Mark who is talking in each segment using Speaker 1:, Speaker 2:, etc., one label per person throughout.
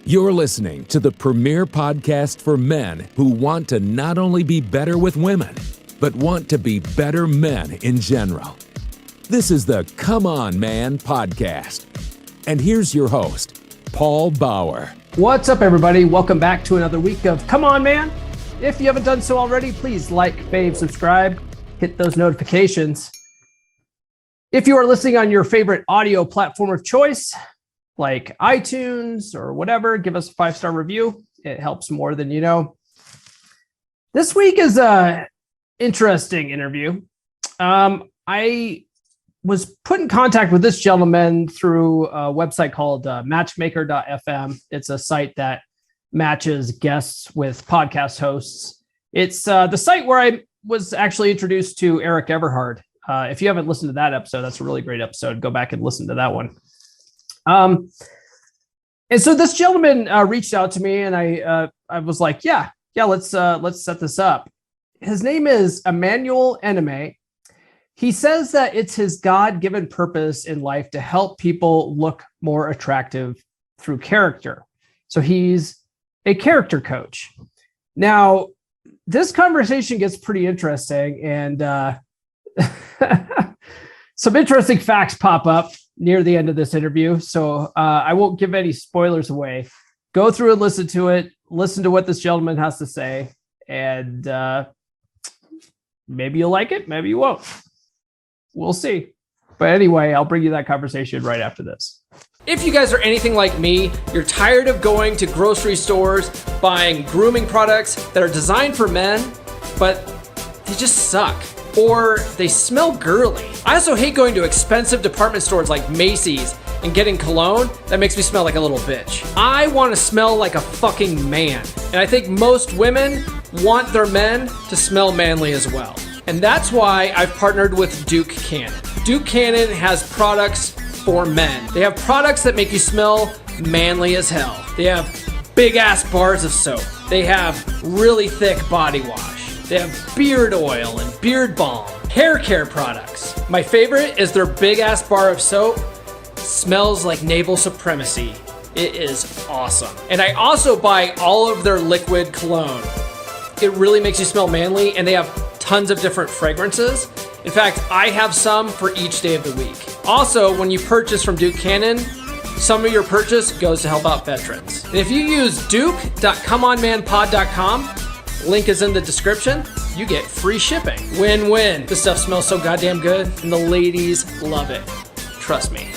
Speaker 1: You're listening to the premier podcast for men who want to not only be better with women, but want to be better men in general. This is the Come On Man podcast. And here's your host, Paul Bauer.
Speaker 2: What's up, everybody? Welcome back to another week of Come On Man. If you haven't done so already, please like, fave, subscribe, hit those notifications. If you are listening on your favorite audio platform of choice, like iTunes or whatever, give us a 5-star review. It helps more than you know. This week is a interesting interview. I was put in contact with this gentleman through a website called matchmaker.fm. It's a site that matches guests with podcast hosts. It's the site where I was actually introduced to Eric Everhard. If you haven't listened to that episode, that's a really great episode. Go back and listen to that one. And so this gentleman reached out to me, and I was like, yeah, let's set this up. His name is Emmanuel Enime. He says that it's his God-given purpose in life to help people look more attractive through character. So he's a character coach. Now, this conversation gets pretty interesting, and some interesting facts pop up near the end of this interview. So I won't give any spoilers away. Go through and listen to it. Listen to what this gentleman has to say. And maybe you'll like it. Maybe you won't. We'll see. But anyway, I'll bring you that conversation right after this. If you guys are anything like me, you're tired of going to grocery stores, buying grooming products that are designed for men, but they just suck. Or they smell girly. I also hate going to expensive department stores like Macy's and getting cologne that makes me smell like a little bitch. I want to smell like a fucking man. And I think most women want their men to smell manly as well. And that's why I've partnered with Duke Cannon. Duke Cannon has products for men. They have products that make you smell manly as hell. They have big ass bars of soap. They have really thick body wash. They have beard oil and beard balm, hair care products. My favorite is their big ass bar of soap. Smells like naval supremacy. It is awesome. And I also buy all of their liquid cologne. It really makes you smell manly, and they have tons of different fragrances. In fact, I have some for each day of the week. Also, when you purchase from Duke Cannon, some of your purchase goes to help out veterans. And if you use duke.comeonmanpod.com, link is in the description, you get free shipping. Win-win. This stuff smells so goddamn good, and the ladies love it. Trust me.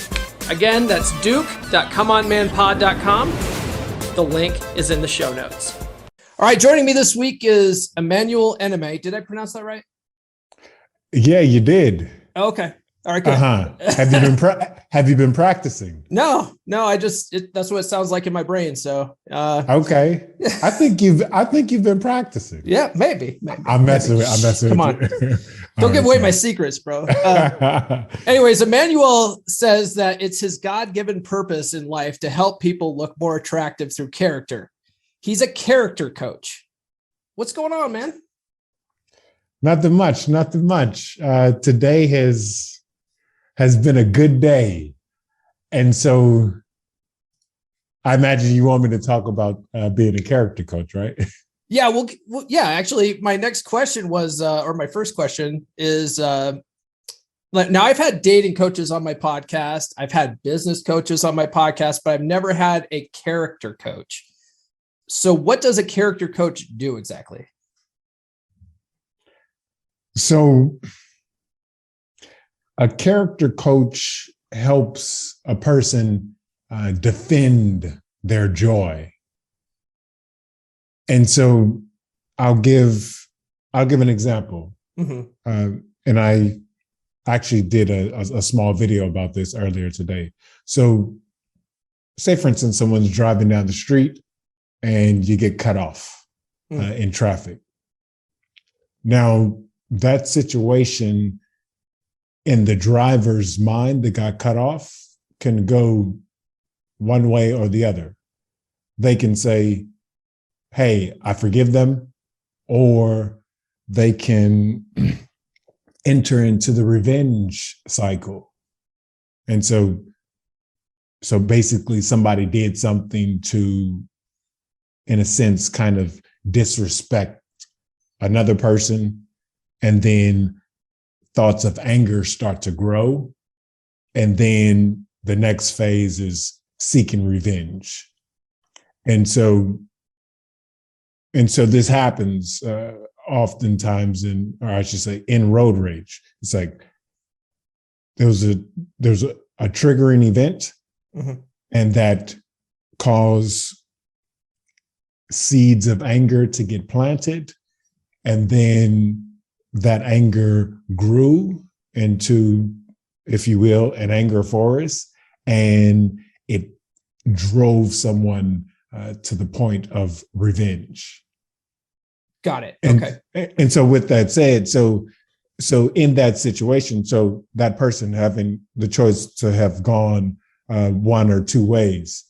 Speaker 2: Again, that's duke.comeonmanpod.com. The link is in the show notes. All right, joining me this week is Emmanuel Enime. Did I pronounce that right?
Speaker 3: Yeah, you did.
Speaker 2: Okay. All right, good.
Speaker 3: Have you been practicing?
Speaker 2: No, that's what it sounds like in my brain. So,
Speaker 3: okay. I think you've been practicing.
Speaker 2: Yeah, maybe.
Speaker 3: I'm messing with
Speaker 2: Come on. Don't give away my secrets, bro. Anyways, Emmanuel says that it's his God-given purpose in life to help people look more attractive through character. He's a character coach. What's going on, man?
Speaker 3: Nothing much. Today has been a good day. And so I imagine you want me to talk about being a character coach, right?
Speaker 2: Yeah, well, actually, my next question was, or my first question is, now I've had dating coaches on my podcast. I've had business coaches on my podcast, but I've never had a character coach. So what does a character coach do exactly?
Speaker 3: So a character coach helps a person defend their joy. And so I'll give an example. Mm-hmm. And I actually did a small video about this earlier today. So say, for instance, someone's driving down the street and you get cut off in traffic. Now, that situation in the driver's mind that got cut off can go one way or the other. They can say, hey, I forgive them, or they can enter into the revenge cycle. And so so basically somebody did something to, in a sense, kind of disrespect another person, and then thoughts of anger start to grow. And then the next phase is seeking revenge. And so this happens oftentimes or I should say in road rage. It's like there's a triggering event, and that cause seeds of anger to get planted. And then that anger grew into, if you will, an anger forest, and it drove someone to the point of revenge.
Speaker 2: Got it.
Speaker 3: Okay. And so with that said, so in that situation, so that person having the choice to have gone one or two ways,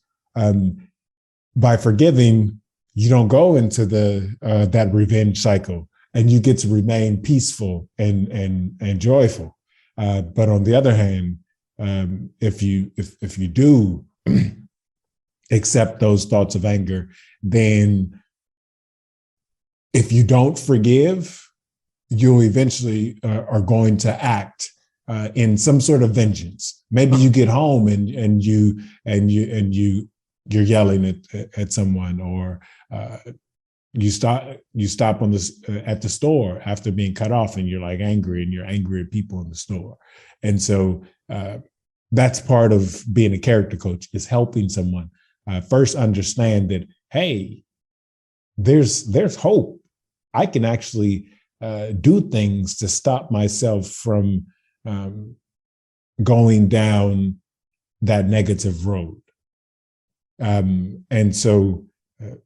Speaker 3: by forgiving, you don't go into that revenge cycle, and you get to remain peaceful and joyful. But on the other hand, if you do accept those thoughts of anger, then if you don't forgive, you eventually are going to act in some sort of vengeance. Maybe you get home and you're yelling at someone, or you stop on this at the store after being cut off, and you're like angry, and you're angry at people in the store. And so that's part of being a character coach, is helping someone first understand that, hey, there's hope. I can actually do things to stop myself from going down that negative road. And so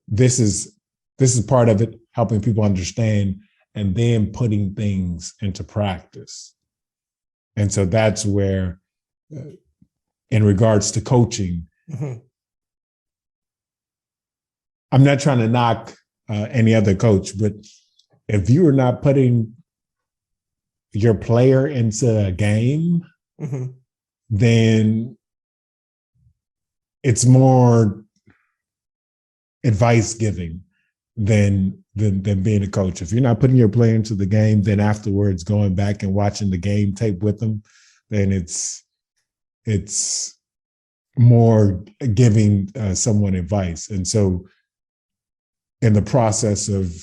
Speaker 3: this is part of it, helping people understand and then putting things into practice. And so that's where, in regards to coaching, I'm not trying to knock any other coach, but if you are not putting your player into a game, then it's more advice giving than being a coach. If you're not putting your player into the game, then afterwards going back and watching the game tape with them, then it's more giving someone advice. And so in the process of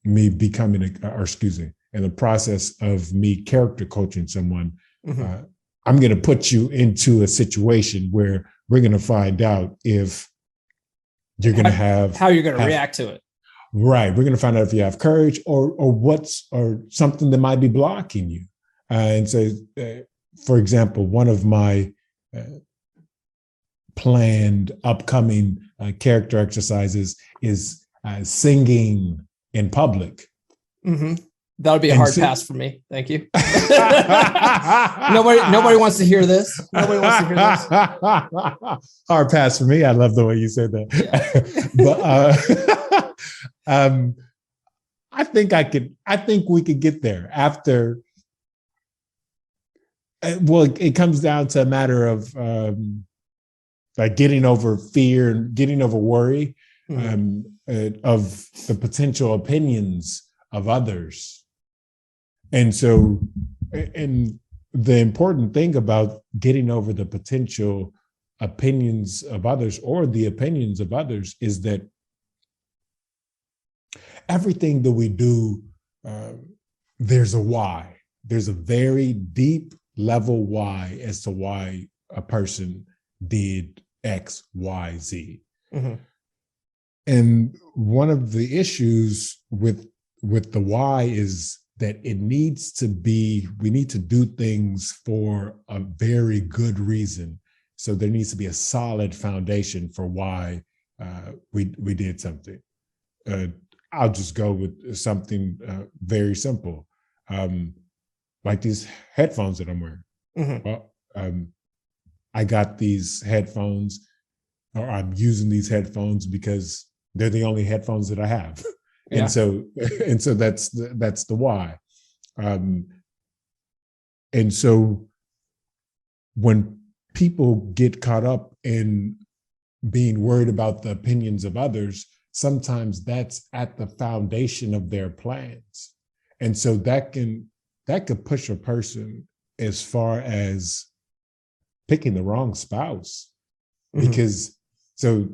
Speaker 3: me becoming in the process of me character coaching someone, I'm going to put you into a situation where we're going to find out if you're going to have
Speaker 2: how you're going to react to it.
Speaker 3: Right. We're going to find out if you have courage or something that might be blocking you. And so, for example, one of my planned upcoming character exercises is singing in public.
Speaker 2: That would be a hard pass for me. Thank you. Nobody wants to hear this. Nobody wants to hear this.
Speaker 3: Hard pass for me. I love the way you said that. Yeah. But I think we could get there after. Well, it comes down to a matter of like getting over fear and getting over worry of the potential opinions of others. And so, and the important thing about getting over the potential opinions of others or the opinions of others is that everything that we do, there's a why. There's a very deep level why as to why a person did X, Y, Z. And one of the issues with the why is that we need to do things for a very good reason. So there needs to be a solid foundation for why we did something. I'll just go with something very simple, like these headphones that I'm wearing. Well, I got these headphones, or I'm using these headphones because they're the only headphones that I have. Yeah. And so that's the why. And so when people get caught up in being worried about the opinions of others, sometimes that's at the foundation of their plans. And so that could push a person as far as picking the wrong spouse. Because so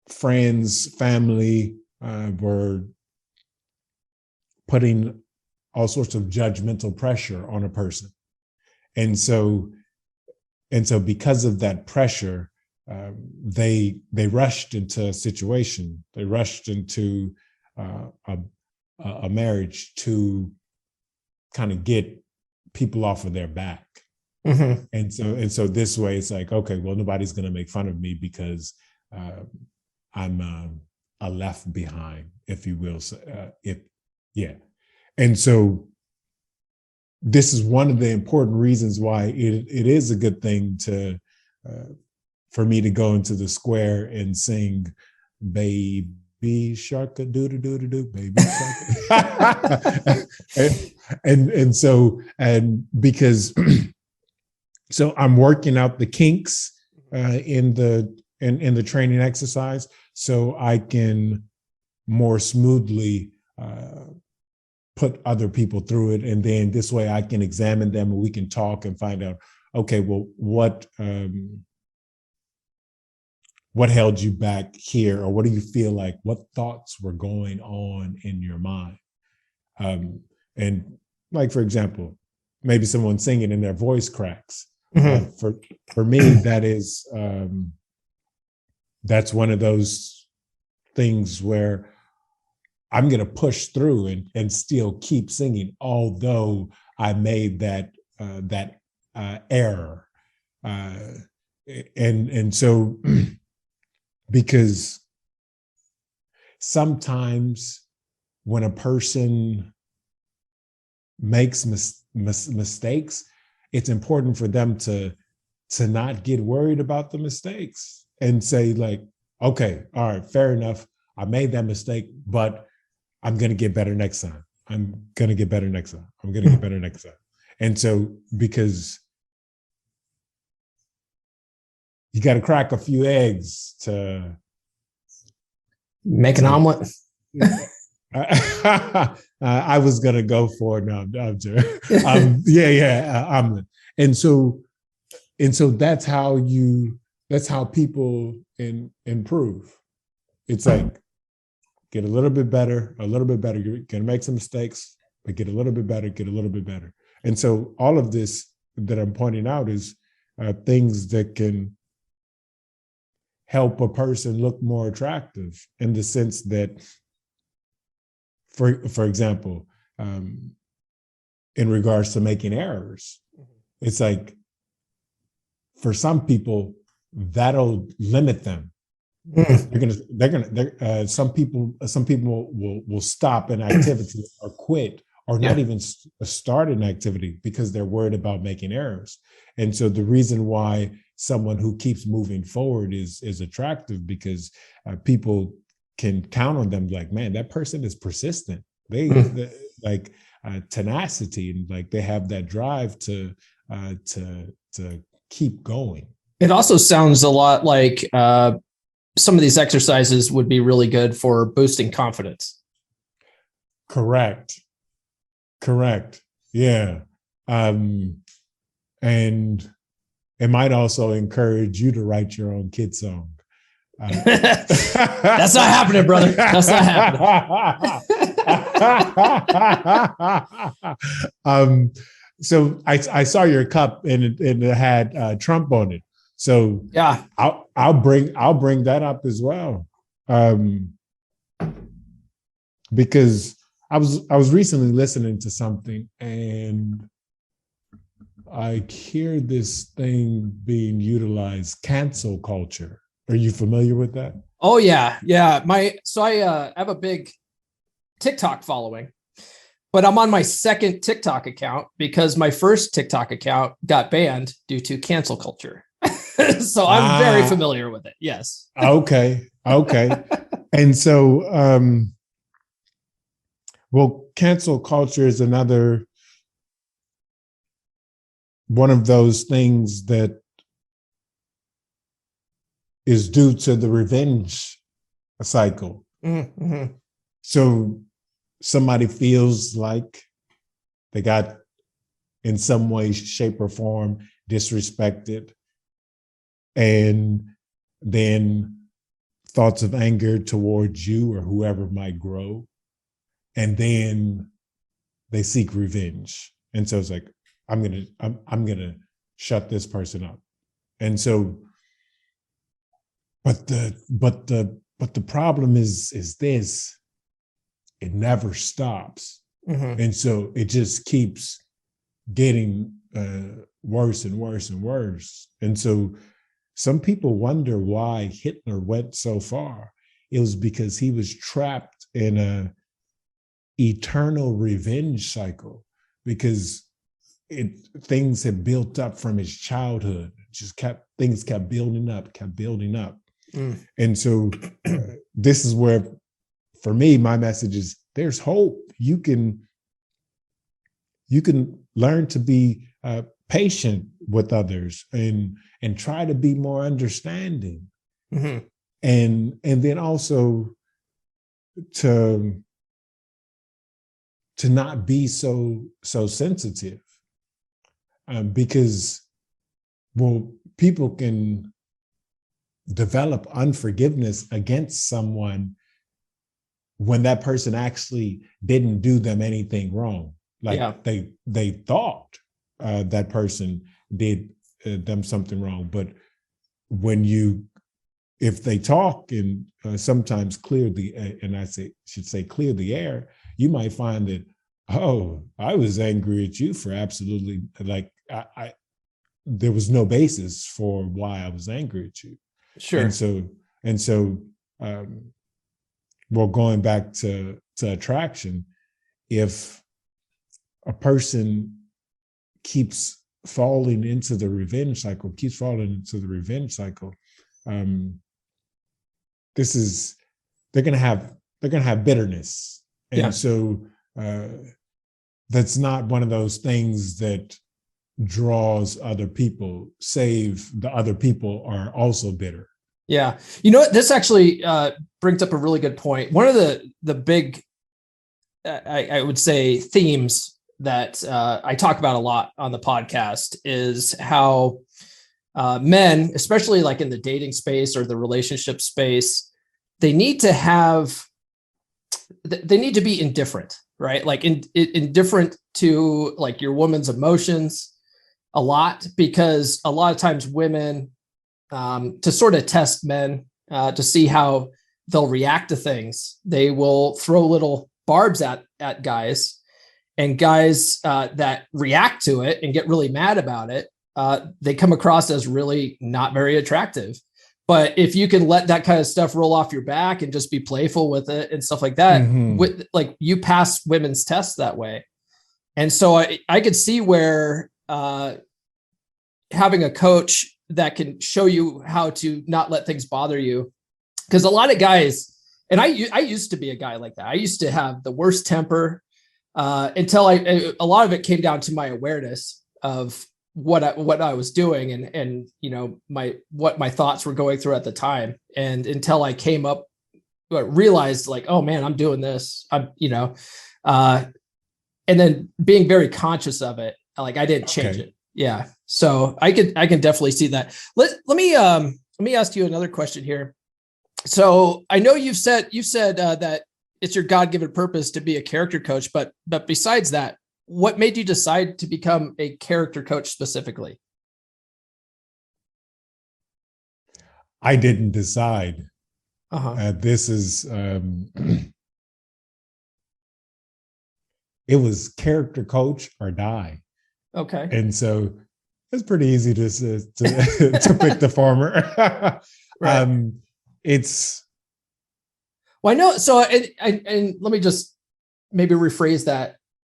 Speaker 3: friends, family were putting all sorts of judgmental pressure on a person. And so because of that pressure, they rushed into a situation. They rushed into a marriage to kind of get people off of their back. And so this way it's like, okay, well, nobody's going to make fun of me because I'm a left behind, if you will. And so this is one of the important reasons why it is a good thing for me to go into the square and sing Baby Shark a doo doo doo doo doo, Baby Shark. and because so I'm working out the kinks in the training exercise so I can more smoothly put other people through it. And then this way I can examine them and we can talk and find out, okay, well, what held you back here? Or what do you feel like? What thoughts were going on in your mind? And like, for example, maybe someone singing and their voice cracks. For me, that's one of those things where I'm going to push through and still keep singing, although I made that error. And so, because sometimes when a person makes mistakes, it's important for them to not get worried about the mistakes and say like, okay, all right, fair enough. I made that mistake, but I'm going to get better next time. I'm going to get better next time. I'm going to get better next time. And so, because you got to crack a few eggs to
Speaker 2: make an omelet.
Speaker 3: I was going to go for no, I'm joking. Omelet. And so that's how people improve. It's like, get a little bit better. You're going to make some mistakes, but get a little bit better. And so all of this that I'm pointing out is things that can help a person look more attractive, in the sense that, for example, in regards to making errors, it's like, for some people, that'll limit them. Some people will stop an activity or quit, or not even start an activity because they're worried about making errors. And so the reason why someone who keeps moving forward is attractive, because people can count on them. Like, man, that person is persistent. They like tenacity, and like they have that drive to keep going.
Speaker 2: It also sounds a lot like some of these exercises would be really good for boosting confidence.
Speaker 3: Correct. Yeah. And it might also encourage you to write your own kid song.
Speaker 2: That's not happening, brother. That's not
Speaker 3: happening. So I saw your cup and it had Trump on it. So
Speaker 2: yeah,
Speaker 3: I'll bring that up as well, because I was recently listening to something and I hear this thing being utilized, cancel culture. Are you familiar with that?
Speaker 2: Oh yeah. I have a big TikTok following, but I'm on my second TikTok account because my first TikTok account got banned due to cancel culture. So I'm very familiar with it. Yes.
Speaker 3: Okay. And so, well, cancel culture is another one of those things that is due to the revenge cycle.
Speaker 2: Mm-hmm.
Speaker 3: So somebody feels like they got, in some way, shape, or form, disrespected. And then thoughts of anger towards you or whoever might grow. And then they seek revenge. And so it's like, I'm gonna shut this person up. And so, but the problem is this: it never stops.
Speaker 2: Mm-hmm.
Speaker 3: And so it just keeps getting worse and worse and worse. And so some people wonder why Hitler went so far. It was because he was trapped in a eternal revenge cycle, because things had built up from his childhood. Things kept building up.
Speaker 2: Mm.
Speaker 3: And so this is where, for me, my message is there's hope. You can learn to be patient with others and try to be more understanding.
Speaker 2: Mm-hmm.
Speaker 3: And then also to not be so sensitive, because, well, people can develop unforgiveness against someone when that person actually didn't do them anything wrong. Like they thought that person did them something wrong, but if they talk and sometimes clear clear the air, you might find that, oh, I was angry at you for absolutely, like, there was no basis for why I was angry at you.
Speaker 2: Sure.
Speaker 3: And so, well, going back to attraction, if a person keeps falling into the revenge cycle, they're gonna have bitterness. And so that's not one of those things that draws other people, save the other people are also bitter.
Speaker 2: Yeah. You know what? This actually brings up a really good point. One of the big, I would say, themes that I talk about a lot on the podcast is how men, especially like in the dating space or the relationship space, they need to be indifferent, right? Like indifferent to like your woman's emotions a lot, because a lot of times women, to sort of test men, to see how they'll react to things, they will throw little barbs at guys, and guys that react to it and get really mad about it, they come across as really not very attractive. But if you can let that kind of stuff roll off your back and just be playful with it and stuff like that, like you pass women's tests that way. And so I could see where having a coach that can show you how to not let things bother you, because a lot of guys, and I used to be a guy like that. I used to have the worst temper until a lot of it came down to my awareness of what I was doing and you know, what my thoughts were going through at the time. And until I came up, realized like, oh man, I'm doing this. And then being very conscious of it, like I didn't change it. Yeah. So I can definitely see that. Let me ask you another question here. So I know you've said that it's your God-given purpose to be a character coach, but besides that, what made you decide to become a character coach specifically?
Speaker 3: I didn't decide. This is, it was character coach or die.
Speaker 2: Okay.
Speaker 3: And so it's pretty easy to pick the former.
Speaker 2: Right. Well, I know. So, and let me just maybe rephrase that,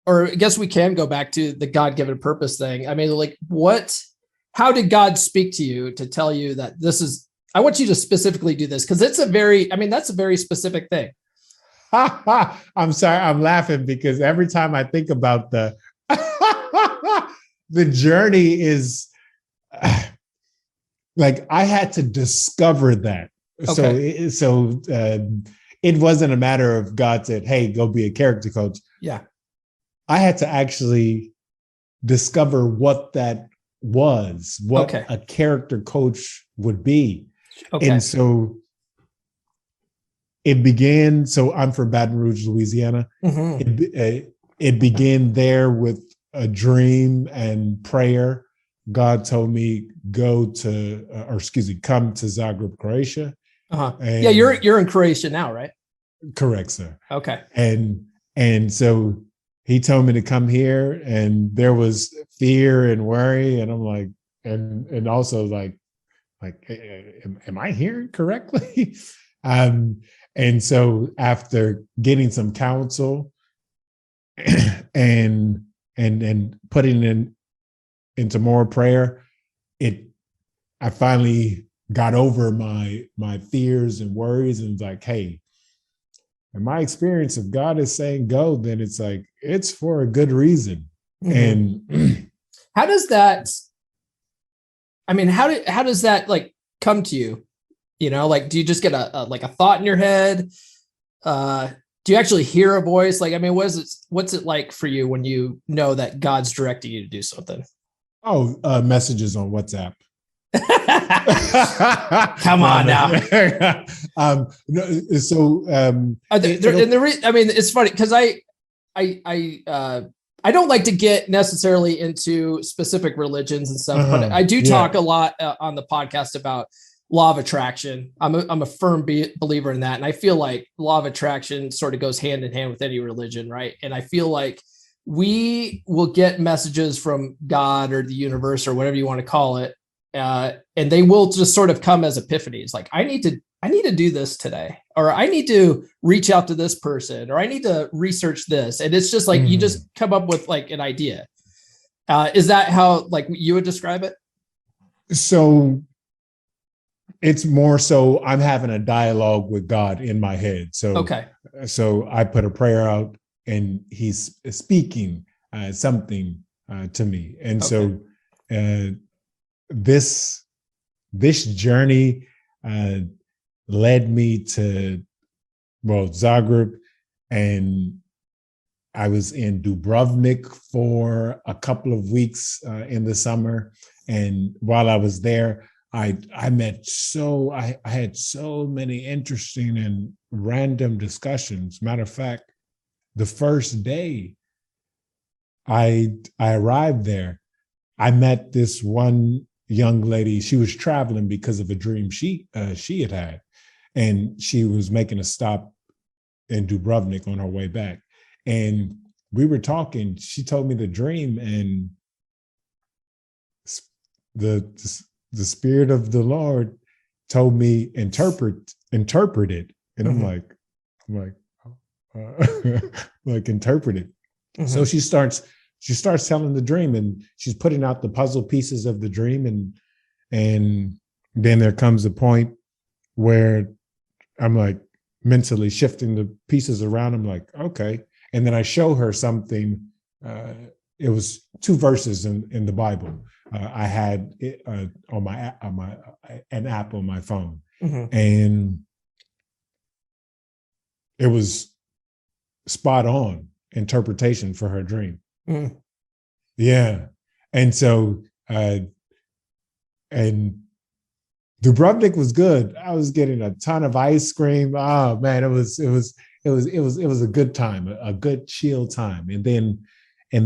Speaker 2: or I guess we can go back to the God-given purpose thing. I mean, like how did God speak to you to tell you that I want you to specifically do this? Because that's a very specific thing.
Speaker 3: I'm sorry. I'm laughing because every time I think about the journey is like I had to discover that.
Speaker 2: Okay.
Speaker 3: So it wasn't a matter of God said, "Hey, go be a character coach."
Speaker 2: Yeah.
Speaker 3: I had to actually discover what that was, what
Speaker 2: Okay.
Speaker 3: a character coach would be.
Speaker 2: Okay.
Speaker 3: And so it began. So I'm from Baton Rouge, Louisiana. It began there with a dream and prayer. God told me come to Zagreb, Croatia.
Speaker 2: Yeah, you're in Croatia now, right?
Speaker 3: Correct, sir.
Speaker 2: Okay.
Speaker 3: And so he told me to come here, and there was fear and worry, and I'm like, and also like, am I hearing correctly? And so after getting some counsel and putting into more prayer, I finally got over my fears and worries, and was like, hey, in my experience, if God is saying go, then it's like it's for a good reason. And
Speaker 2: how does that? I mean, how does that like come to you? You know, like, do you just get a thought in your head? Do you actually hear a voice? Like, I mean, what's it like for you when you know that God's directing you to do something?
Speaker 3: Oh, messages on WhatsApp.
Speaker 2: Come on now.
Speaker 3: I
Speaker 2: mean, it's funny because I don't like to get necessarily into specific religions and stuff, but I do talk a lot on the podcast about law of attraction. I'm a firm believer in that. And I feel like law of attraction sort of goes hand in hand with any religion, right? And I feel like we will get messages from God or the universe or whatever you want to call it. And they will just sort of come as epiphanies. Like, I need to do this today, or I need to reach out to this person, or I need to research this. And it's just like, you just come up with like an idea. Is that how like you would describe it?
Speaker 3: So it's more so I'm having a dialogue with God in my head. So I put a prayer out, and he's speaking something to me. And so this journey led me to Zagreb, and I was in Dubrovnik for a couple of weeks in the summer. And while I was there, I had so many interesting and random discussions. Matter of fact, the first day I arrived there, I met this one young lady. She was traveling because of a dream she had, and she was making a stop in Dubrovnik on her way back. And we were talking. She told me the dream, and the Spirit of the Lord told me interpret it. And I'm like interpret it. So she starts telling the dream, and she's putting out the puzzle pieces of the dream. And then there comes a point where I'm like mentally shifting the pieces around. I'm like, okay. And then I show her something. It was 2 verses in the Bible. I had it on an app on my phone, and it was spot on interpretation for her dream. Yeah. And so and Dubrovnik was good. I was getting a ton of ice cream. Oh man, it was a good time, a good chill time. And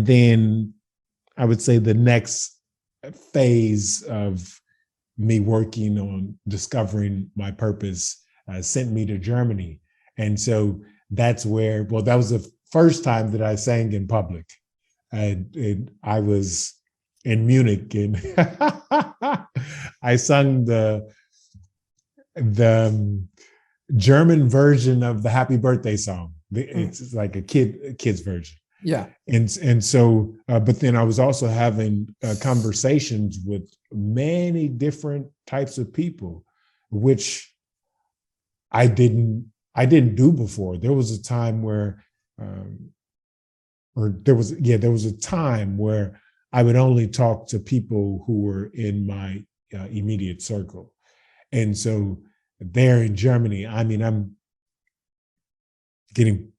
Speaker 3: then I would say the next phase of me working on discovering my purpose sent me to Germany. And so that's where, that was the first time that I sang in public. And I was in Munich, and I sung the German version of the Happy Birthday song. It's like a kid's version.
Speaker 2: Yeah.
Speaker 3: And so, but then I was also having conversations with many different types of people, which I didn't do before. There was a time where, there was a time where I would only talk to people who were in immediate circle. And so there in Germany, I mean, I'm getting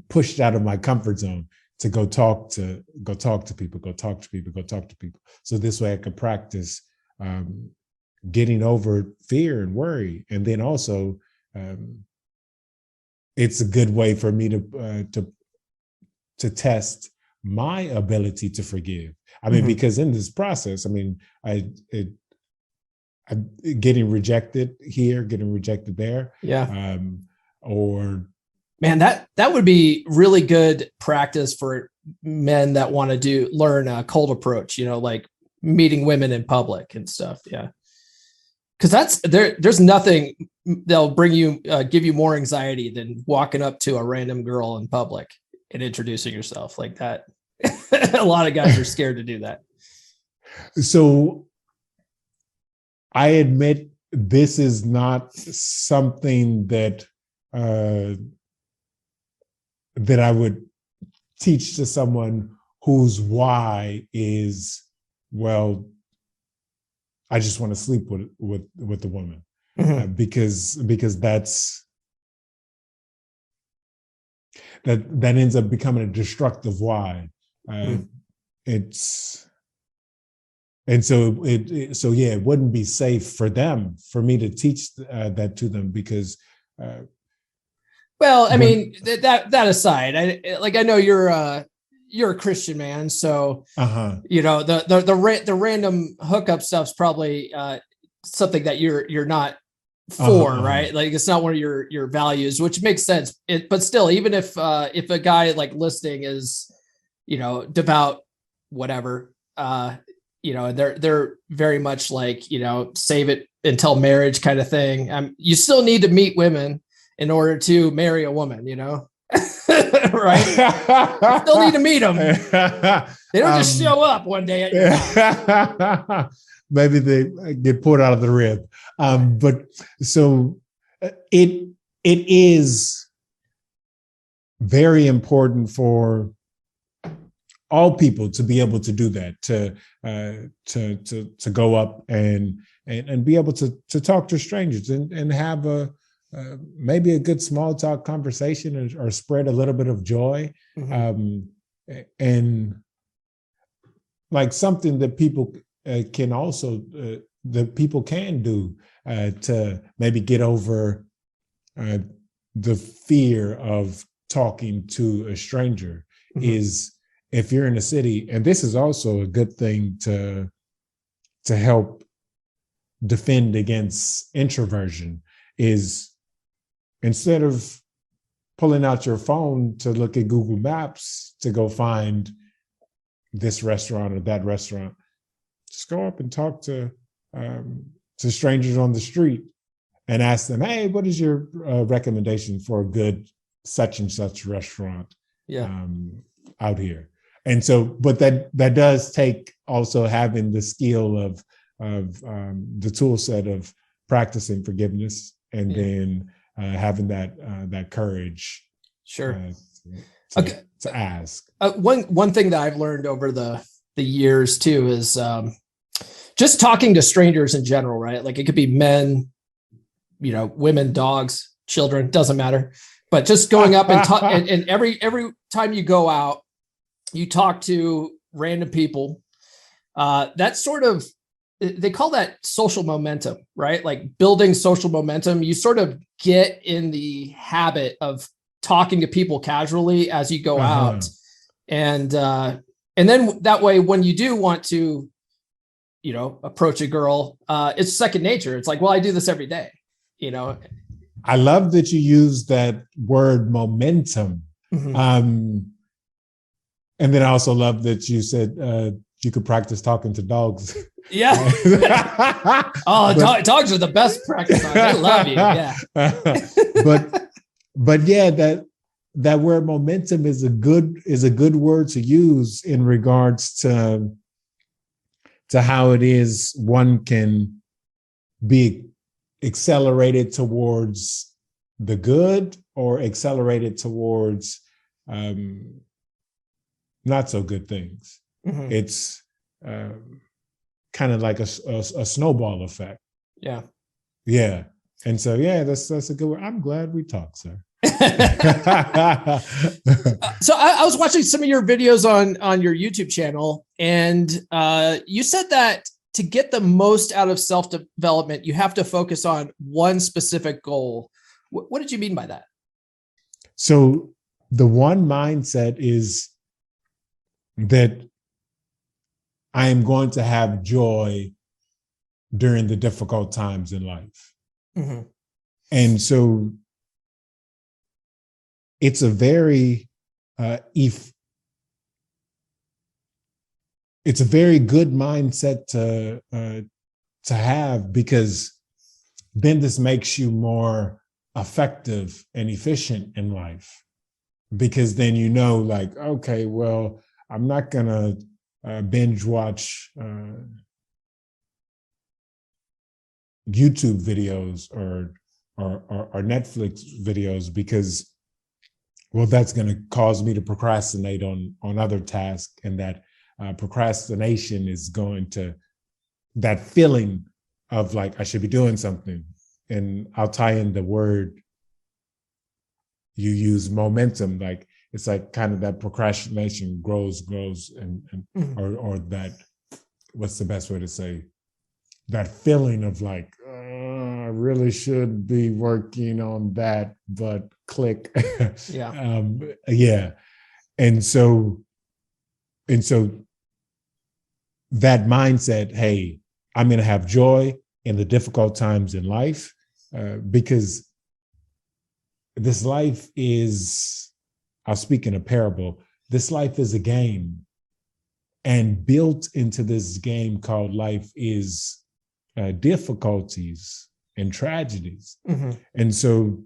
Speaker 3: pushed out of my comfort zone to go talk to people. So this way I could practice getting over fear and worry. And then also it's a good way for me to test my ability to forgive. I mean, because in this process, I mean, I'm getting rejected here, getting rejected there.
Speaker 2: Yeah.
Speaker 3: Or
Speaker 2: man, that would be really good practice for men that want to learn a cold approach, like meeting women in public and stuff. Yeah. Cause there's nothing that'll give you more anxiety than walking up to a random girl in public and introducing yourself like that. A lot of guys are scared to do that.
Speaker 3: So I admit this is not something that that I would teach to someone whose why is, well, I just want to sleep with the woman, because that ends up becoming a destructive why. It wouldn't be safe for me to teach that to them, because
Speaker 2: well, I mean, that aside, I know you're a Christian man, so the random hookup stuff's probably something that you're not for, right? Like it's not one of your values, which makes sense. But still, even if a guy like listening is, devout, whatever, they're very much like, save it until marriage kind of thing. You still need to meet women in order to marry a woman, right? You still need to meet them. They don't just show up one day at your house.
Speaker 3: Maybe they get pulled out of the rib. But so it is very important for all people to be able to do that, to go up and be able to talk to strangers and have maybe a good small talk conversation, or spread a little bit of joy, and like something that people can also do to maybe get over the fear of talking to a stranger, is if you're in a city, and this is also a good thing to help defend against introversion, is instead of pulling out your phone to look at Google Maps to go find this restaurant or that restaurant, just go up and talk to strangers on the street and ask them, hey, what is your recommendation for a good such and such restaurant out here? And so, but that does take also having the skill of the tool set of practicing forgiveness, and then having that courage, to ask.
Speaker 2: One thing that I've learned over the years too is just talking to strangers in general, right? Like it could be men, women, dogs, children, doesn't matter. But just going up and talk, and every time you go out, you talk to random people. That sort of, they call that social momentum, right? Like building social momentum. You sort of get in the habit of talking to people casually as you go out. And then that way, when you do want to, approach a girl, it's second nature. It's like, well, I do this every day,
Speaker 3: I love that you use that word momentum. And then I also love that you said you could practice talking to dogs.
Speaker 2: Yeah. Dogs are the best practice. They love you. Yeah.
Speaker 3: but yeah, that word momentum is a good word to use in regards to how it is one can be accelerated towards the good, or accelerated towards not so good things. It's kind of like a snowball effect.
Speaker 2: Yeah.
Speaker 3: Yeah. And so, yeah, that's a good word. I'm glad we talked, sir.
Speaker 2: So I was watching some of your videos on your YouTube channel, and you said that to get the most out of self-development, you have to focus on one specific goal. What did you mean by that?
Speaker 3: So the one mindset is that I am going to have joy during the difficult times in life. Mm-hmm. And so it's a very it's a very good mindset to have, because then this makes you more effective and efficient in life, because then you know, like, okay, well, I'm not gonna binge watch YouTube videos or Netflix videos, because, well, that's going to cause me to procrastinate on other tasks, and that procrastination is going to, that feeling of like I should be doing something. And I'll tie in the word you use, momentum. Like it's like kind of that procrastination grows, and or that, what's the best way to say, that feeling of like, I really should be working on that, but click.
Speaker 2: Yeah.
Speaker 3: Yeah. And so that mindset, hey, I'm going to have joy in the difficult times in life, because this life is, I'll speak in a parable, this life is a game, and built into this game called life is difficulties and tragedies. Mm-hmm. And so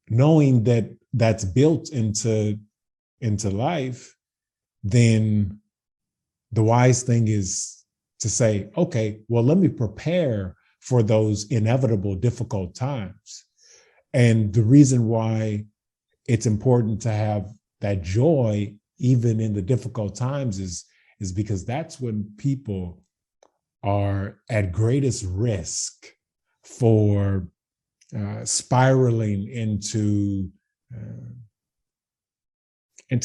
Speaker 3: knowing that that's built into life, then the wise thing is to say, okay, well, let me prepare for those inevitable difficult times. And the reason why it's important to have that joy even in the difficult times is because that's when people are at greatest risk for spiraling into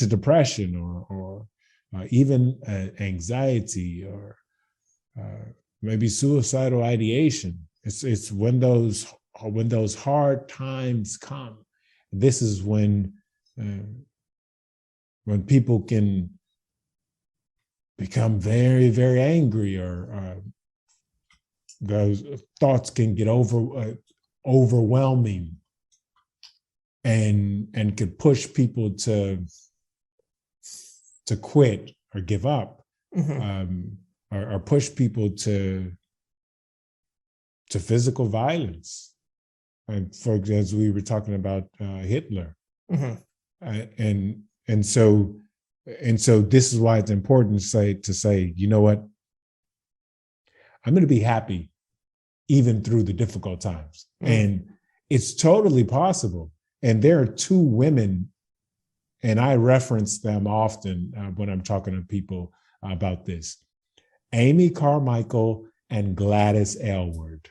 Speaker 3: depression or even anxiety, or maybe suicidal ideation. It's when those hard times come. This is when people can become very, very angry, or those thoughts can get overwhelming, and could push people to quit or give up, or push people to physical violence. And as we were talking about Hitler, and so this is why it's important to say, you know what, I'm going to be happy even through the difficult times. And it's totally possible. And there are two women, and I reference them often when I'm talking to people about this: Amy Carmichael and Gladys Aylward.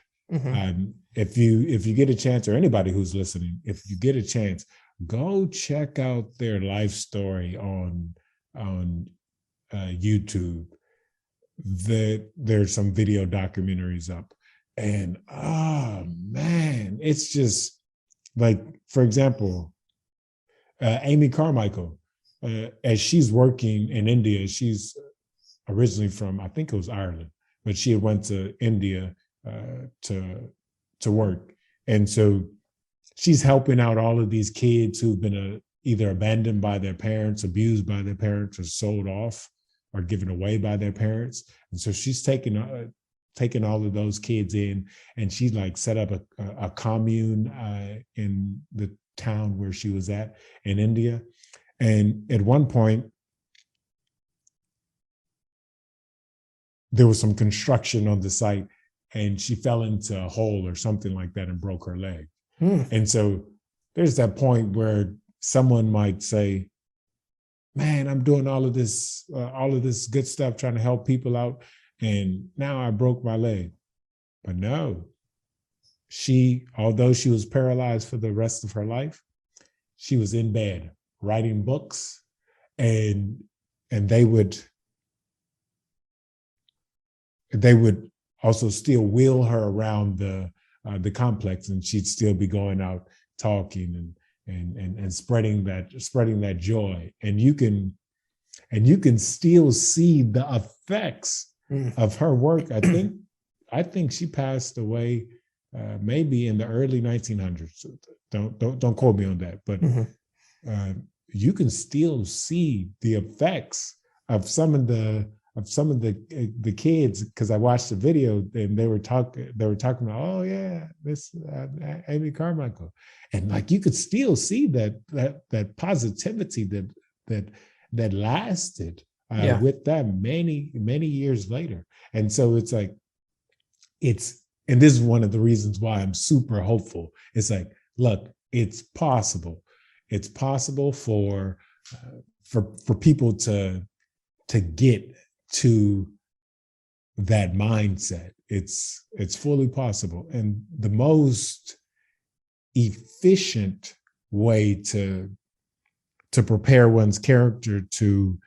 Speaker 3: If you get a chance, or anybody who's listening, if you get a chance, go check out their life story on YouTube. There's some video documentaries up, and oh man, it's just like, for example, Amy Carmichael, as she's working in India, she's originally from, I think it was Ireland, but she had went to India to work, and so she's helping out all of these kids who've been either abandoned by their parents, abused by their parents, or sold off or given away by their parents. And so she's taking all of those kids in, and she like set up a commune in the town where she was at in India. And at one point, there was some construction on the site, and she fell into a hole or something like that and broke her leg. And so there's that point where someone might say, man, I'm doing all of this good stuff, trying to help people out, and now I broke my leg. But no, although she was paralyzed for the rest of her life, she was in bed writing books, and they would also still wheel her around the complex, and she'd still be going out talking and spreading that joy. And you can still see the effects of her work. I think she passed away maybe in the early 1900s. Don't quote me on that, but you can still see the effects of some of the kids, because I watched the video and they were talking about, oh yeah, this Amy Carmichael, and like you could still see that positivity that lasted with them many years later. And so it's like and this is one of the reasons why I'm super hopeful. It's like, look, it's possible. It's possible for people to get to that mindset. It's fully possible. And the most efficient way to prepare one's character, to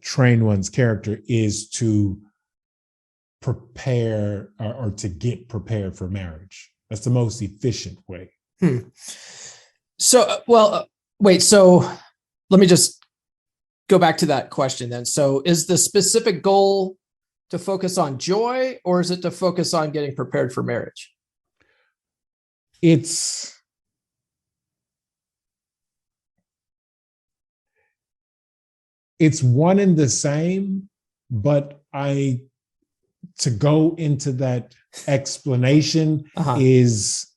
Speaker 3: train one's character, is to prepare or to get prepared for marriage. That's the most efficient way.
Speaker 2: So, wait, so let me just go back to that question then. So is the specific goal to focus on joy, or is it to focus on getting prepared for marriage?
Speaker 3: It's one and the same, but to go into that explanation is,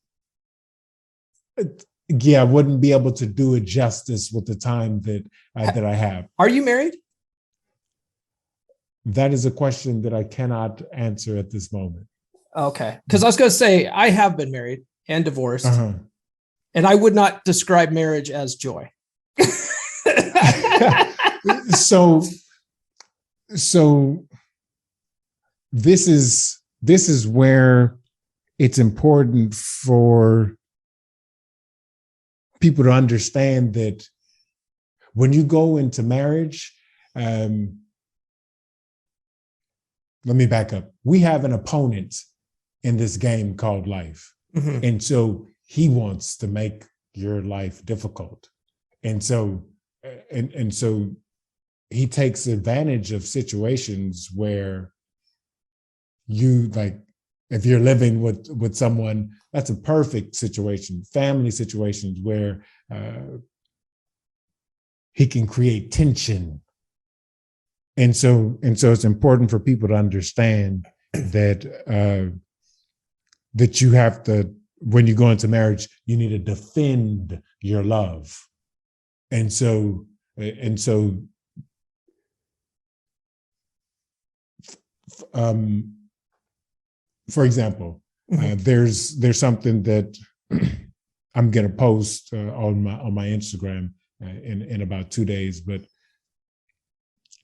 Speaker 3: I wouldn't be able to do it justice with the time that I have.
Speaker 2: Are you married?
Speaker 3: That is a question that I cannot answer at this moment.
Speaker 2: Okay. Because I was going to say, I have been married and divorced, and I would not describe marriage as joy.
Speaker 3: So this is where it's important for people to understand that when you go into marriage, let me back up. We have an opponent in this game called life. And so he wants to make your life difficult. And so he takes advantage of situations where you, like, if you're living with someone, that's a perfect situation, family situations where he can create tension. And so it's important for people to understand that that you have to, when you go into marriage, you need to defend your love. And so for example, there's something that I'm going to post on my Instagram in about 2 days, but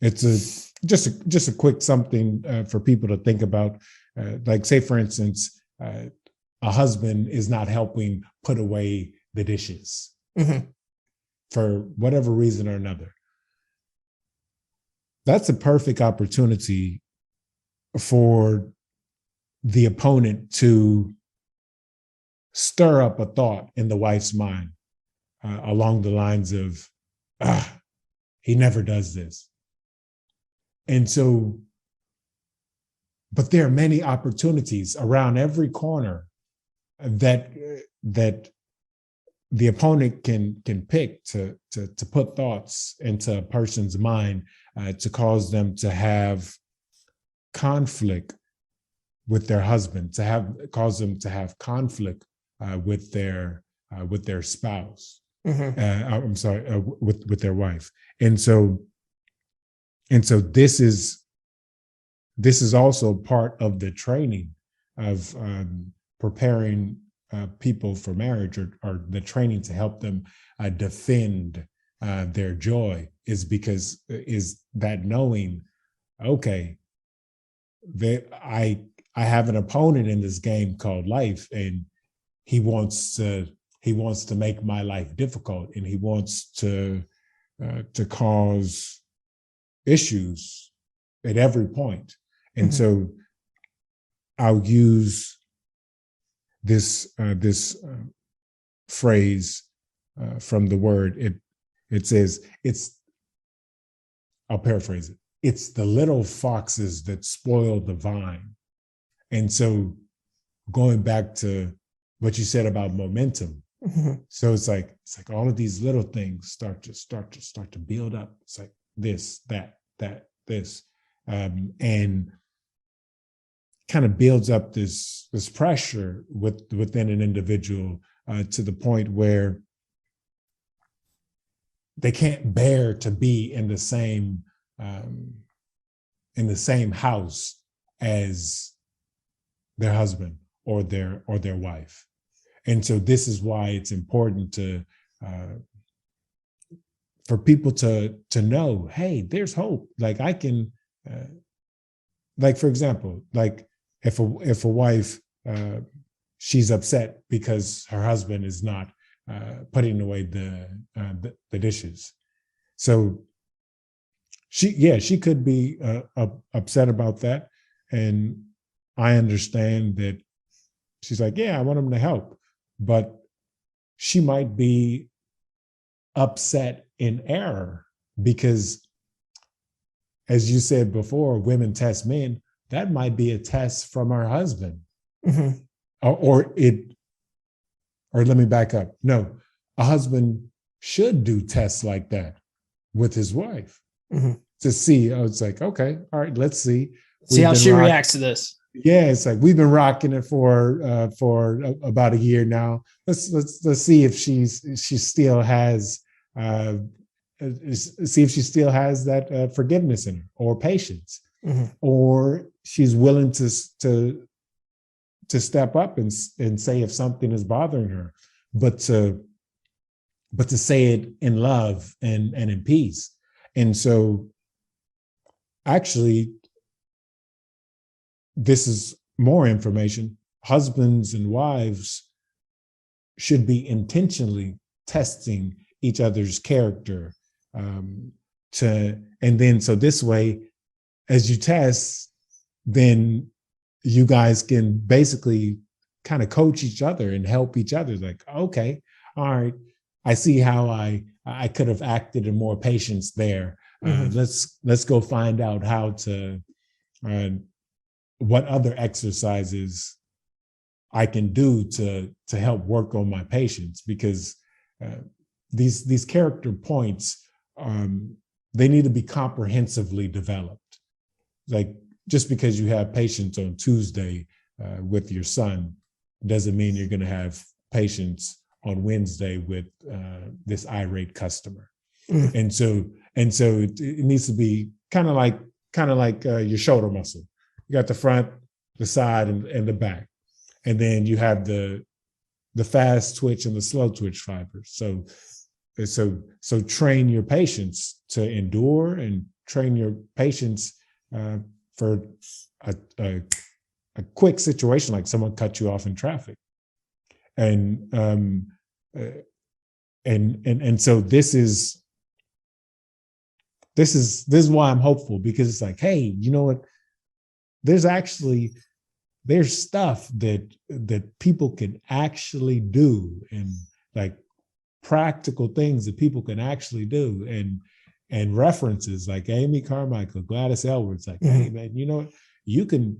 Speaker 3: it's just a quick something for people to think about. Like, say, for instance, a husband is not helping put away the dishes for whatever reason or another. That's a perfect opportunity for the opponent to stir up a thought in the wife's mind along the lines of, he never does this. And so, but there are many opportunities around every corner that the opponent can pick to put thoughts into a person's mind to cause them to have conflict with their husband, cause them to have conflict with their spouse. I'm sorry, with their wife. And so this is also part of the training of preparing people for marriage, or the training to help them defend their joy, is that knowing, okay, that I have an opponent in this game called life, and he wants to make my life difficult, and he wants to cause issues at every point. And so I'll use this phrase from the word. It says, I'll paraphrase it. It's the little foxes that spoil the vine. And so going back to what you said about momentum. So it's like all of these little things start to build up. It's like this, that, this, and kind of builds up this pressure within an individual to the point where they can't bear to be in the same house as their husband or their wife. And so this is why it's important for people to know, hey, there's hope. Like I can, like for example, like if a wife, she's upset because her husband is not putting away the dishes. So she could be upset about that, and I understand that she's like, yeah, I want him to help, but she might be upset in error because, as you said before, women test men. That might be a test from her husband, or let me back up. No, a husband should do tests like that with his wife to see. Oh, it's like, okay, all right, let's see.
Speaker 2: See how she reacts to this.
Speaker 3: Yeah, it's like we've been rocking it for about a year now. Let's see if she still has that forgiveness in her, or patience, or she's willing to step up and say if something is bothering her, but to say it in love and in peace. And so actually, this is more information. Husbands and wives should be intentionally testing each other's character, so this way, as you test, then you guys can basically kind of coach each other and help each other. Like, okay, all right, I see how I could have acted in more patience there. Let's go find out how to what other exercises I can do to help work on my patience, because these character points, they need to be comprehensively developed. Like, just because you have patience on Tuesday with your son doesn't mean you're going to have patience on Wednesday with this irate customer. And so it needs to be kind of like your shoulder muscle. You got the front, the side, and the back, and then you have the fast twitch and the slow twitch fibers. So train your patience to endure, and train your patience for a quick situation like someone cut you off in traffic, and so this is why I'm hopeful, because it's like, hey, you know what? There's stuff that people can actually do, and like practical things that people can actually do, and references like Amy Carmichael, Gladys Elwards, like, hey man, you know what? You can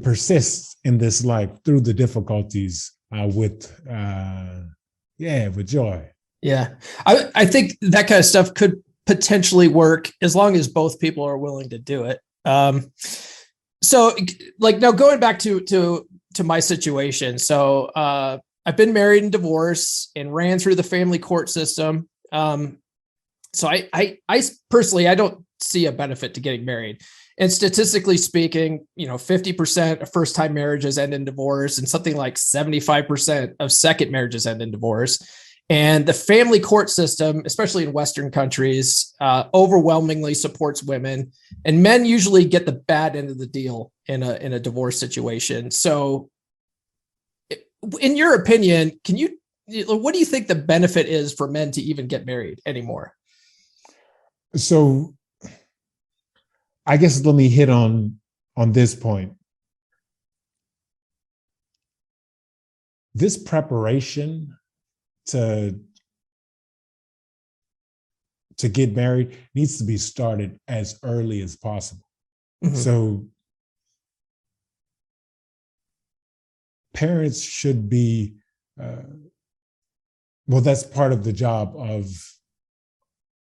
Speaker 3: persist in this life through the difficulties with joy.
Speaker 2: Yeah. I think that kind of stuff could potentially work as long as both people are willing to do it. So like, now going back to my situation. So, I've been married and divorced and ran through the family court system. So I personally, I don't see a benefit to getting married. And statistically speaking, 50% of first time marriages end in divorce, and something like 75% of second marriages end in divorce. And the family court system, especially in Western countries, overwhelmingly supports women, and men usually get the bad end of the deal in a divorce situation. So, in your opinion, what do you think the benefit is for men to even get married anymore?
Speaker 3: So, I guess let me hit on this point. This preparation to get married needs to be started as early as possible. Mm-hmm. So parents should be, well, that's part of the job of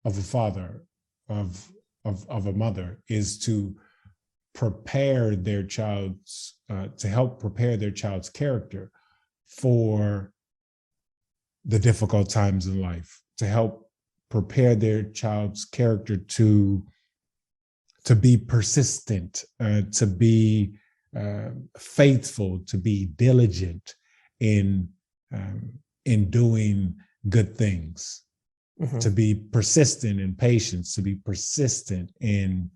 Speaker 3: a father, of a mother, is to prepare their child's, to help prepare their child's character for the difficult times in life, to help prepare their child's character to be persistent, to be faithful, to be diligent in doing good things, mm-hmm. to be persistent in patience, to be persistent in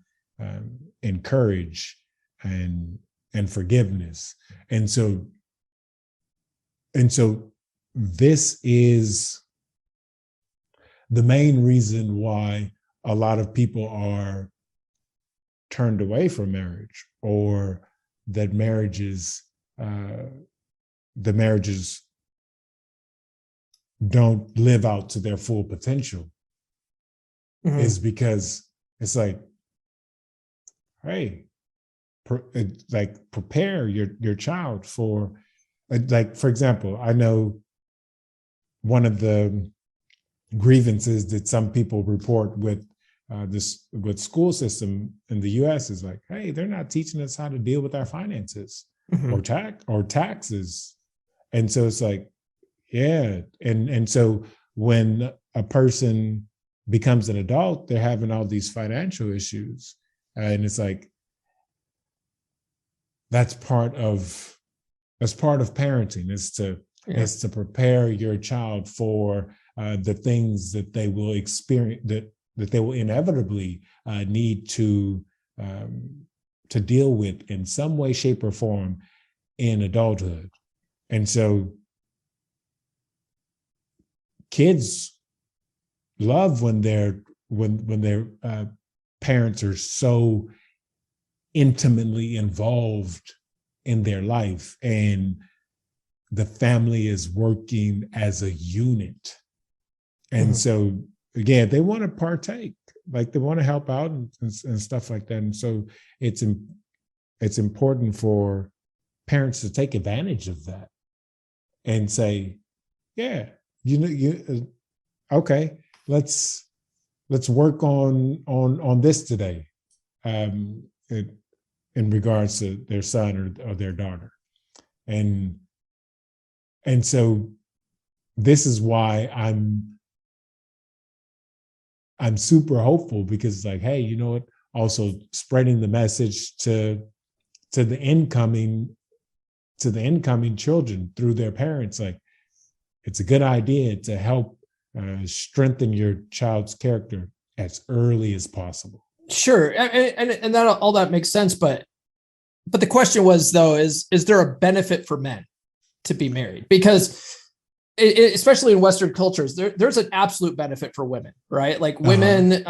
Speaker 3: courage and forgiveness, and so this is the main reason why a lot of people are turned away from marriage, or that marriages don't live out to their full potential, mm-hmm. is because it's like, hey, prepare your child for, like, for example, I know one of the grievances that some people report with with school system in the U.S. is like, hey, they're not teaching us how to deal with our finances, mm-hmm. or taxes. And so it's like, yeah. And so when a person becomes an adult, they're having all these financial issues. And it's like, that's part of parenting, is to prepare your child for the things that they will experience, that they will inevitably need to deal with in some way, shape, or form in adulthood. And so kids love when their parents are so intimately involved in their life, and the family is working as a unit. And mm-hmm. so, again, they want to partake, like they want to help out and stuff like that. And so it's important for parents to take advantage of that and say, yeah, okay, let's work on this today, in regards to their son or their daughter. And so this is why I'm super hopeful, because it's like, hey, you know what? Also spreading the message to the incoming children through their parents, like, it's a good idea to help strengthen your child's character as early as possible. Sure,
Speaker 2: and that all that makes sense, but the question was, though, is there a benefit for men to be married? Because especially in Western cultures, there's an absolute benefit for women, right? Like women,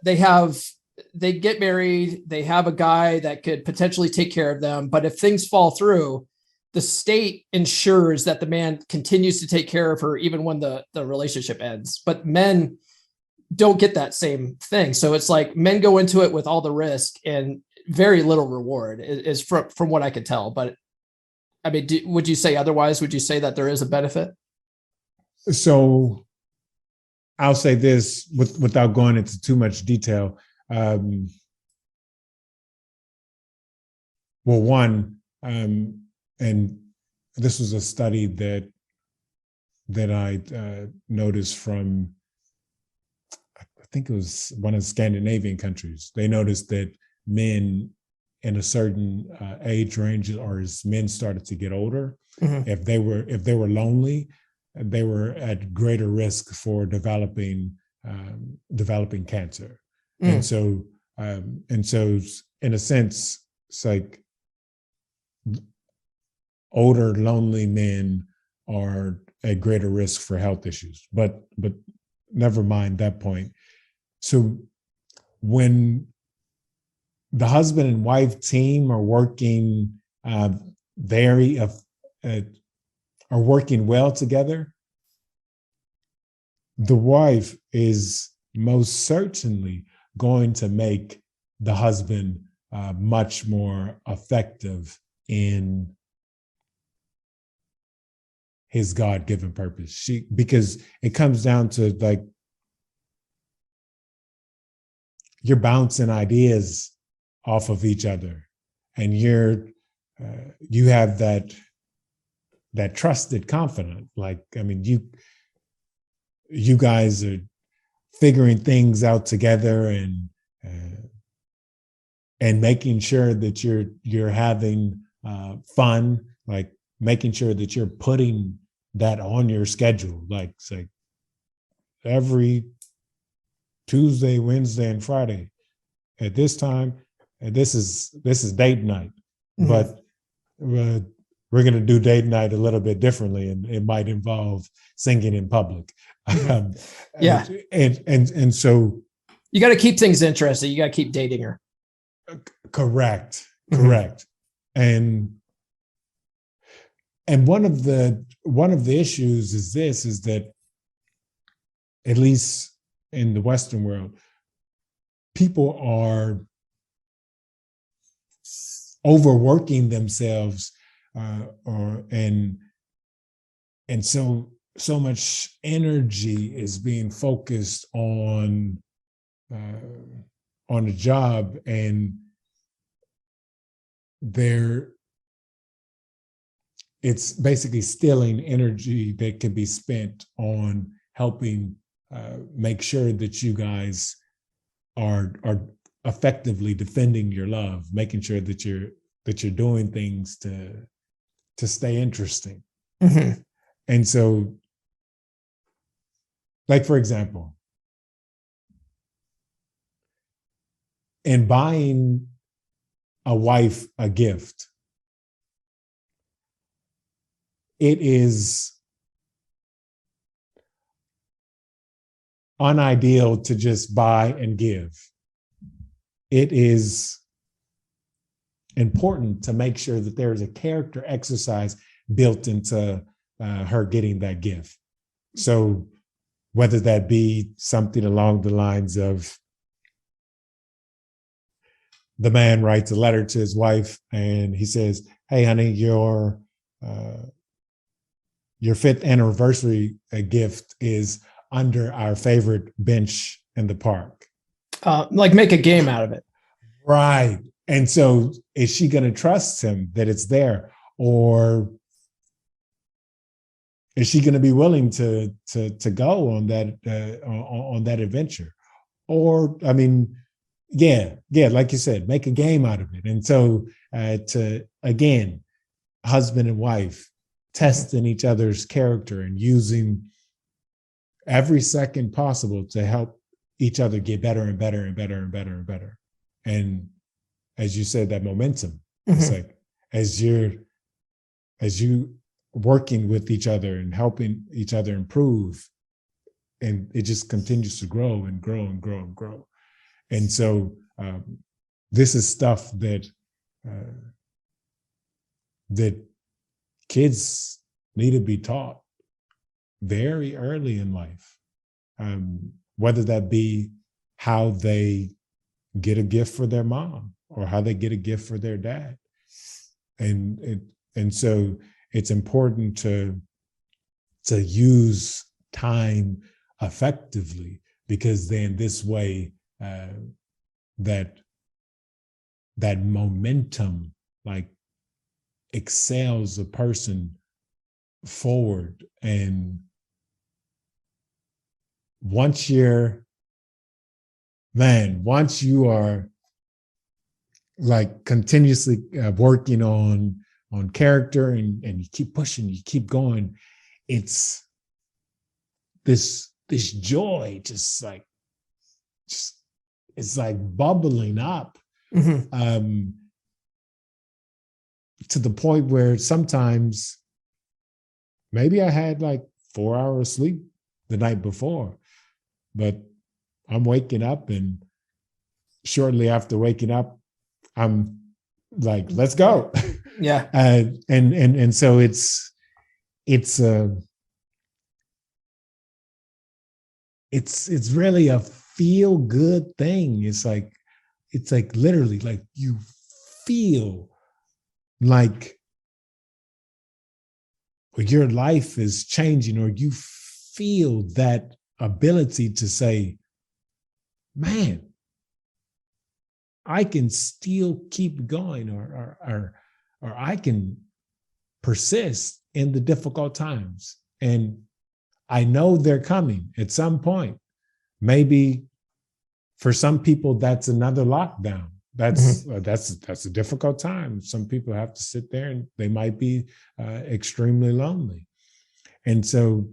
Speaker 2: they get married, they have a guy that could potentially take care of them. But if things fall through, the state ensures that the man continues to take care of her even when the relationship ends. But men don't get that same thing. So it's like men go into it with all the risk and very little reward, is from what I could tell. But I mean, would you say otherwise? Would you say that there is a benefit?
Speaker 3: So I'll say this without going into too much detail. Well, one, and this was a study that I noticed from, I think it was one of the Scandinavian countries. They noticed that men in a certain age range, or as men started to get older, mm-hmm. if they were lonely, they were at greater risk for developing cancer. And so in a sense, it's like older, lonely men are at greater risk for health issues. But never mind that point. So when the husband and wife team are working are working well together, the wife is most certainly going to make the husband much more effective in his God-given purpose. Because it comes down to like, you're bouncing ideas off of each other, and you have that trusted confidant. Like, I mean, you guys are figuring things out together and making sure that you're having fun, like making sure that you're putting that on your schedule. Like, say, every Tuesday, Wednesday, and Friday at this time, and this is date night. But we're going to do date night a little bit differently, and it might involve singing in public.
Speaker 2: Yeah.
Speaker 3: And so
Speaker 2: you got to keep things interesting. You got to keep dating her.
Speaker 3: Correct. And one of the issues is that, at least in the Western world, people are overworking themselves, and so much energy is being focused on a job, and it's basically stealing energy that could be spent on helping make sure that you guys are effectively defending your love, making sure that you're doing things to stay interesting. And so, like, for example, in buying a wife a gift, it is unideal to just buy and give. It is important to make sure that there is a character exercise built into her getting that gift. So whether that be something along the lines of, the man writes a letter to his wife and he says, "Hey, honey, your 5th anniversary gift is under our favorite bench in the park."
Speaker 2: Like, make a game out of it.
Speaker 3: Right. And so is she going to trust him that it's there? Or is she going to be willing to go on that adventure? Or, I mean, yeah, like you said, make a game out of it. And so to, again, husband and wife testing each other's character and using every second possible to help each other get better and better and better and better and better. And as you said, that momentum, it's like, as you working with each other and helping each other improve, and it just continues to grow and grow and grow and grow. And so this is stuff that kids need to be taught very early in life, whether that be how they get a gift for their mom or how they get a gift for their dad. And so it's important to use time effectively, because then this way that momentum like excels a person forward. And once you are like continuously working on character and you keep pushing, you keep going, it's this joy just it's like bubbling up, to the point where sometimes maybe I had like 4 hours sleep the night before, but I'm waking up, and shortly after waking up, I'm like, let's go.
Speaker 2: Yeah.
Speaker 3: And so it's really a feel good thing. It's like literally like you feel like your life is changing, or you feel that ability to say, man, I can still keep going, or I can persist in the difficult times. And I know they're coming at some point. Maybe for some people, that's another lockdown. That's a difficult time. Some people have to sit there, and they might be extremely lonely. And so,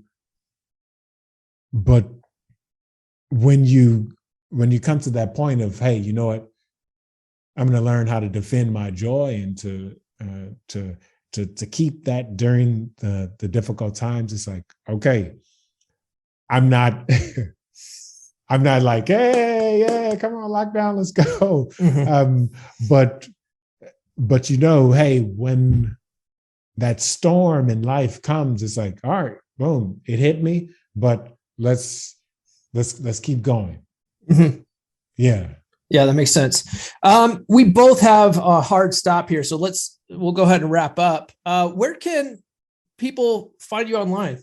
Speaker 3: but when you come to that point of, hey, you know what, I'm going to learn how to defend my joy and to keep that during the difficult times. It's like, okay, I'm not I'm not like, hey, yeah, come on, lockdown, let's go. But you know, hey, when that storm in life comes, it's like, all right, boom, it hit me, but let's keep going. Yeah.
Speaker 2: Yeah, that makes sense. We both have a hard stop here, so we'll go ahead and wrap up. Where can people find you online?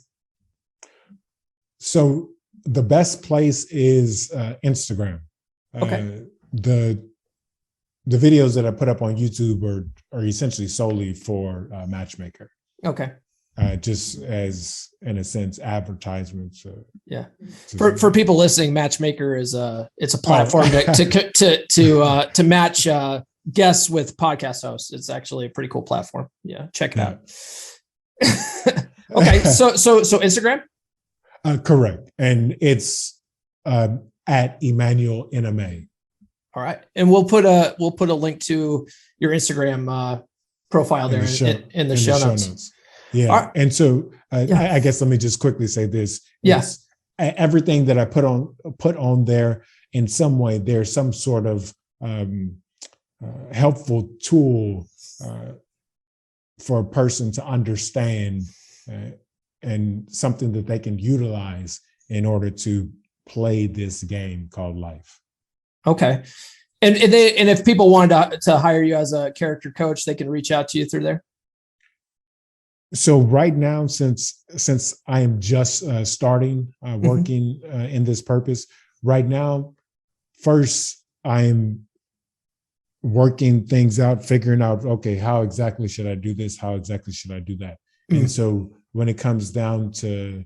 Speaker 3: So the best place is Instagram.
Speaker 2: Okay.
Speaker 3: The videos that I put up on YouTube are essentially solely for Matchmaker.
Speaker 2: Okay.
Speaker 3: Just as, in a sense, advertisements.
Speaker 2: Yeah. For people listening, Matchmaker is it's a platform to match guests with podcast hosts. It's actually a pretty cool platform. Yeah, check it out. Okay, so Instagram.
Speaker 3: Correct, and it's at Emmanuel Enime.
Speaker 2: All right, and we'll put a link to your Instagram profile there in the show notes.
Speaker 3: Yeah.
Speaker 2: Right.
Speaker 3: And so I guess let me just quickly say this.
Speaker 2: Yes.
Speaker 3: Everything that I put on there, in some way, there's some sort of helpful tool for a person to understand, and something that they can utilize in order to play this game called life. Okay.
Speaker 2: And if people wanted to hire you as a character coach, they can reach out to you through there.
Speaker 3: So right now, since I am just starting working in this purpose, right now, first I'm working things out, figuring out, okay, how exactly should I do this? How exactly should I do that? And so when it comes down to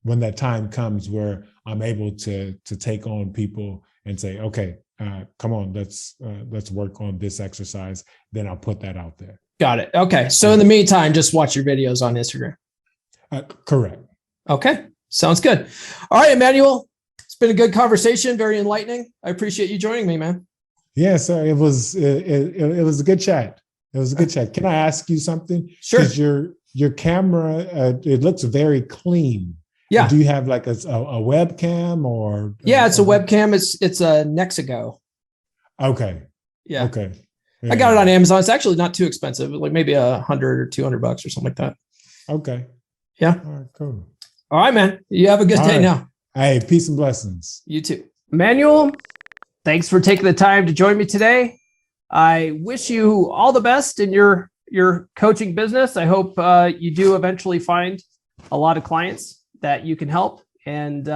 Speaker 3: when that time comes where I'm able to take on people and say, okay, come on, let's work on this exercise, then I'll put that out there.
Speaker 2: Got it. Okay. So in the meantime, just watch your videos on Instagram.
Speaker 3: Correct.
Speaker 2: Okay. Sounds good. All right, Emmanuel, it's been a good conversation. Very enlightening. I appreciate you joining me, man.
Speaker 3: Yeah, sir. It was a good chat. It was a good chat. Can I ask you something?
Speaker 2: Sure.
Speaker 3: Because your camera, it looks very clean.
Speaker 2: Yeah.
Speaker 3: Do you have like a webcam or?
Speaker 2: Yeah, it's a webcam. It's a Nexigo.
Speaker 3: Okay.
Speaker 2: Yeah.
Speaker 3: Okay. Yeah.
Speaker 2: I got it on Amazon. It's actually not too expensive, like maybe $100 or $200 or something like that.
Speaker 3: Okay.
Speaker 2: Yeah.
Speaker 3: All right, cool.
Speaker 2: All right, man. You have a good day now.
Speaker 3: Hey, peace and blessings.
Speaker 2: You too. Emmanuel, thanks for taking the time to join me today. I wish you all the best in your coaching business. I hope you do eventually find a lot of clients that you can help, and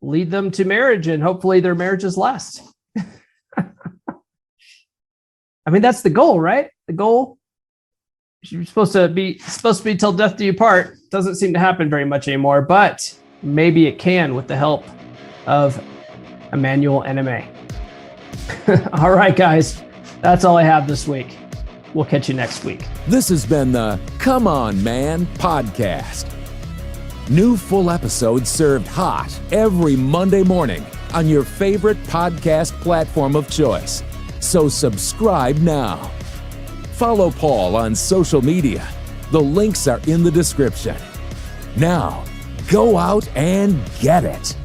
Speaker 2: lead them to marriage, and hopefully their marriages last. I mean, that's the goal, right? The goal, you're supposed to be till death do you part. Doesn't seem to happen very much anymore, but maybe it can with the help of Emmanuel Enime. All right, guys, that's all I have this week. We'll catch you next week.
Speaker 1: This has been the Come On Man podcast. New full episodes served hot every Monday morning on your favorite podcast platform of choice. So subscribe now. Follow Paul on social media. The links are in the description. Now, go out and get it.